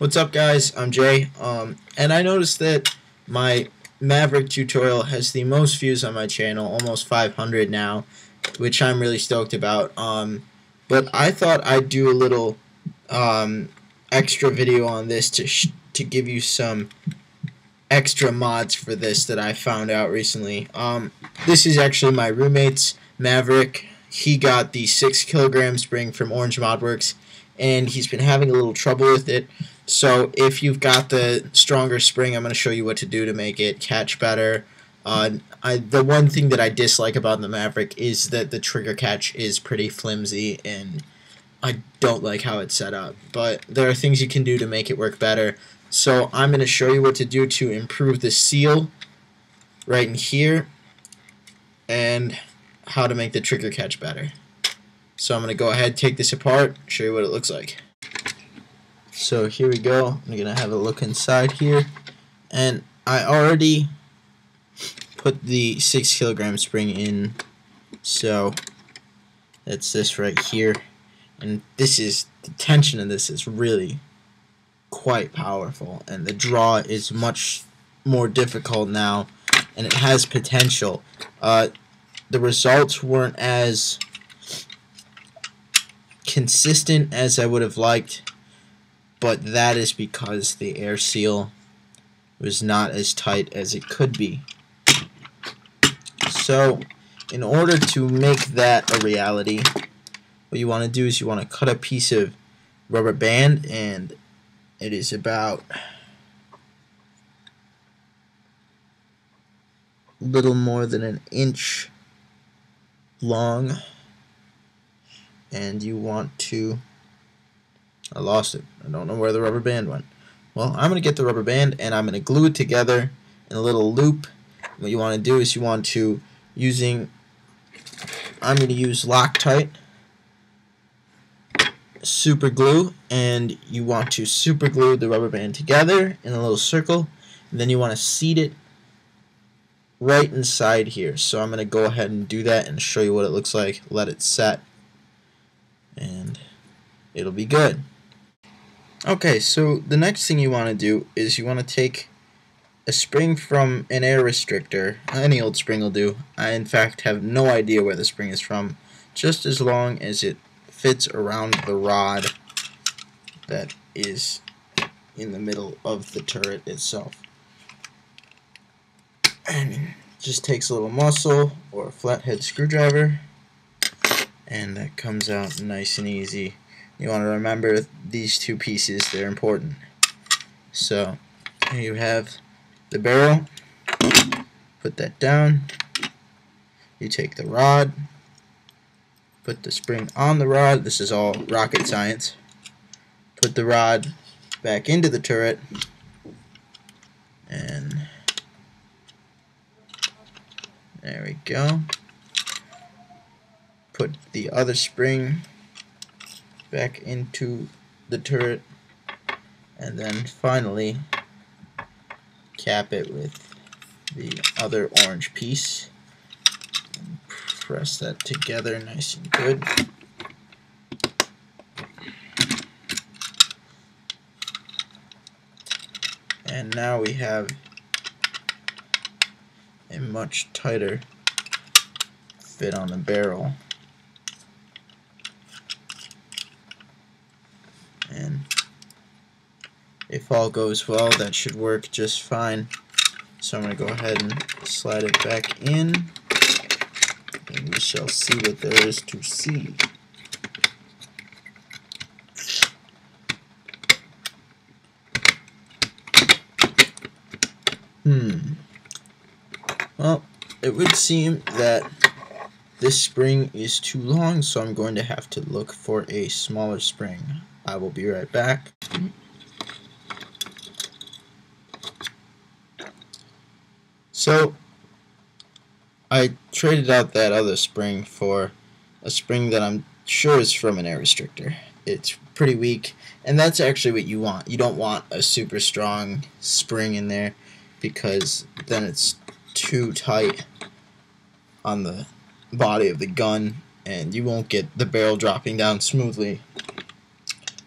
What's up, guys? I'm Jay, and I noticed that my Maverick tutorial has the most views on my channel, almost 500 now, which I'm really stoked about. But I thought I'd do a little extra video on this to give you some extra mods for this that I found out recently. This is actually my roommate's Maverick. He got the 6 kilogram spring from Orangemodworks, and he's been having a little trouble with it. So if you've got the stronger spring, I'm going to show you what to do to make it catch better. The one thing that I dislike about the Maverick is that the trigger catch is pretty flimsy, and I don't like how it's set up. But there are things you can do to make it work better. So I'm going to show you what to do to improve the seal right in here, and how to make the trigger catch better. So I'm going to go ahead, take this apart, show you what it looks like. So here we go. I'm going to have a look inside here, and I already put the 6 kilogram spring in, so that's this right here, and this is, the tension of this is really quite powerful, and the draw is much more difficult now, and it has potential. The results weren't as consistent as I would have liked, but that is because the air seal was not as tight as it could be. So in order to make that a reality, what you want to do is you want to cut a piece of rubber band, and it is about a little more than an inch long, and you want to, I lost it. I don't know where the rubber band went. Well, I'm going to get the rubber band and I'm going to glue it together in a little loop. What you want to do is you want to, I'm going to use Loctite super glue, and you want to super glue the rubber band together in a little circle, and then you want to seat it right inside here. So I'm going to go ahead and do that and show you what it looks like. Let it set, and it'll be good. Okay, so the next thing you want to do is you want to take a spring from an air restrictor. Any old spring will do. I in fact have no idea where the spring is from, just as long as it fits around the rod that is in the middle of the turret itself. And it just takes a little muscle or a flathead screwdriver, and that comes out nice and easy. You want to remember these two pieces, they're important. So here you have the barrel, put that down, you take the rod, put the spring on the rod, this is all rocket science, put the rod back into the turret, and there we go. Put the other spring back into the turret, and then finally cap it with the other orange piece and press that together nice and good. And now we have a much tighter fit on the barrel. And if all goes well, that should work just fine. So I'm going to go ahead and slide it back in, and we shall see what there is to see. Well, it would seem that this spring is too long, so I'm going to have to look for a smaller spring. I will be right back. So I traded out that other spring for a spring that I'm sure is from an air restrictor. It's pretty weak, and that's actually what you want. You don't want a super strong spring in there, because then it's too tight on the body of the gun and you won't get the barrel dropping down smoothly.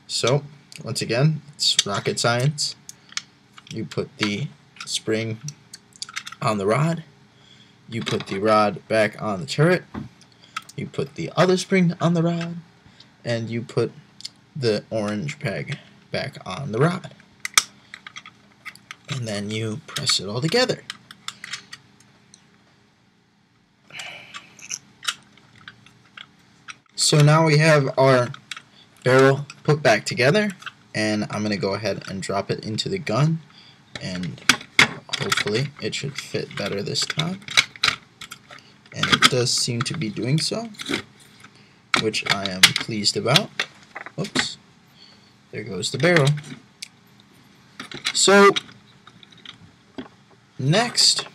So once again, it's rocket science. You put the spring on the rod, you put the rod back on the turret, you put the other spring on the rod, and you put the orange peg back on the rod. And then you press it all together. So now we have our barrel put back together, and I'm going to go ahead and drop it into the gun, and hopefully it should fit better this time. And it does seem to be doing so, which I am pleased about. Oops, there goes the barrel. So next,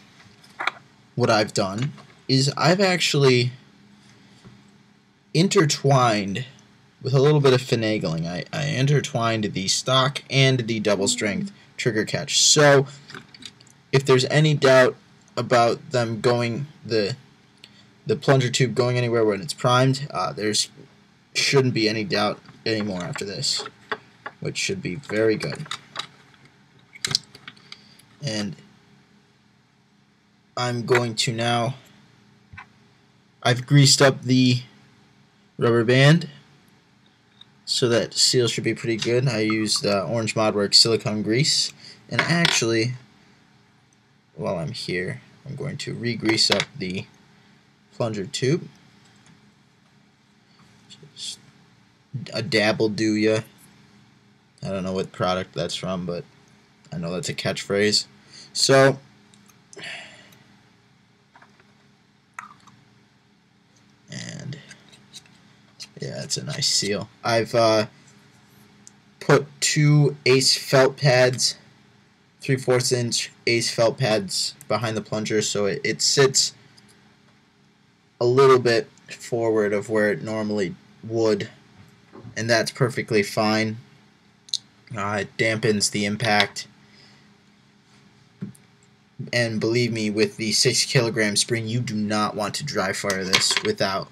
what I've done is I've actually intertwined, with a little bit of finagling, I intertwined the stock and the double strength trigger catch. So if there's any doubt about them going, the plunger tube going anywhere when it's primed, there's shouldn't be any doubt anymore after this, which should be very good. And I'm going to now, I've greased up the rubber band, so that seal should be pretty good. I used Orangemodworks silicone grease, and actually, while I'm here, I'm going to re-grease up the plunger tube. Just a dab will do ya. I don't know what product that's from, but I know that's a catchphrase. So and yeah, it's a nice seal. I've put 2 ace felt pads, 3/4 inch ace felt pads behind the plunger, so it sits a little bit forward of where it normally would, and that's perfectly fine. It dampens the impact, and believe me, with the 6 kilogram spring, you do not want to dry fire this without,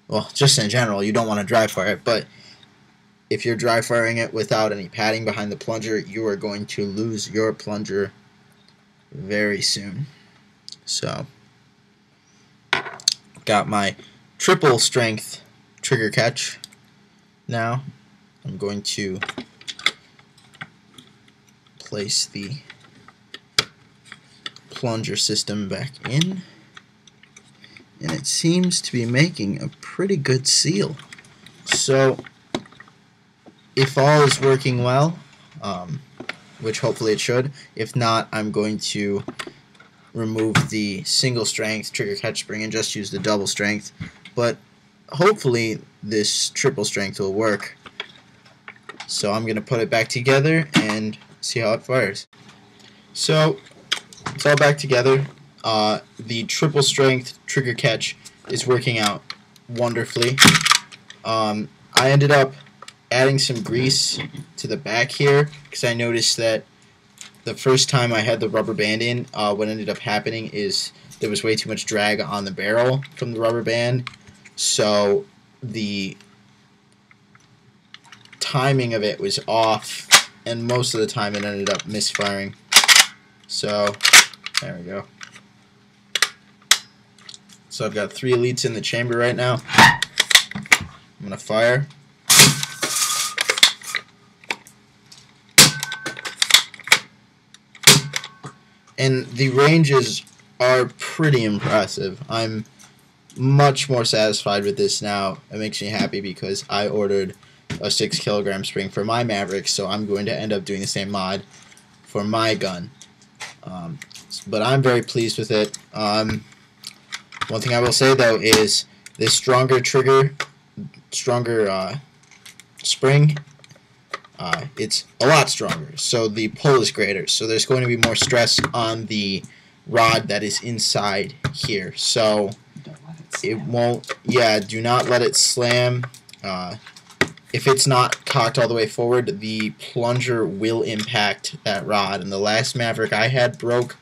well, just in general, you don't want to dry fire it, but if you're dry firing it without any padding behind the plunger, you are going to lose your plunger very soon. So, got my triple strength trigger catch. Now, I'm going to place the plunger system back in, and it seems to be making a pretty good seal. So if all is working well, which hopefully it should, if not, I'm going to remove the single strength trigger catch spring and just use the double strength, but hopefully this triple strength will work. So I'm going to put it back together and see how it fires. So it's all back together. The triple strength trigger catch is working out wonderfully. I ended up adding some grease to the back here because I noticed that the first time I had the rubber band in, what ended up happening is there was way too much drag on the barrel from the rubber band, so the timing of it was off, and most of the time it ended up misfiring. So there we go. So I've got 3 elites in the chamber right now. I'm gonna fire. And the ranges are pretty impressive. I'm much more satisfied with this now. It makes me happy because I ordered a 6 kilogram spring for my Maverick, so I'm going to end up doing the same mod for my gun. But I'm very pleased with it. One thing I will say though is this stronger spring, it's a lot stronger, so the pull is greater, so there's going to be more stress on the rod that is inside here, so it won't, do not let it slam. If it's not cocked all the way forward, the plunger will impact that rod, and the last Maverick I had broke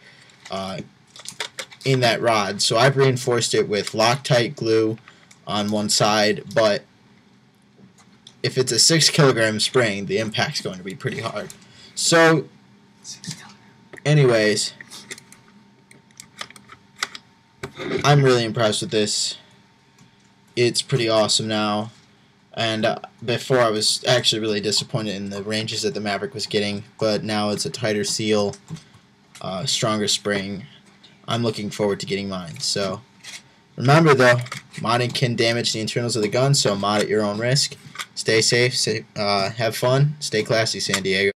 in that rod, so I've reinforced it with Loctite glue on one side, but if it's a 6 kilogram spring, the impact's going to be pretty hard. So, anyways, I'm really impressed with this. It's pretty awesome now. And before I was actually really disappointed in the ranges that the Maverick was getting, but now it's a tighter seal, stronger spring. I'm looking forward to getting mine. So remember though, modding can damage the internals of the gun, so mod at your own risk. Stay safe, have fun, stay classy, San Diego.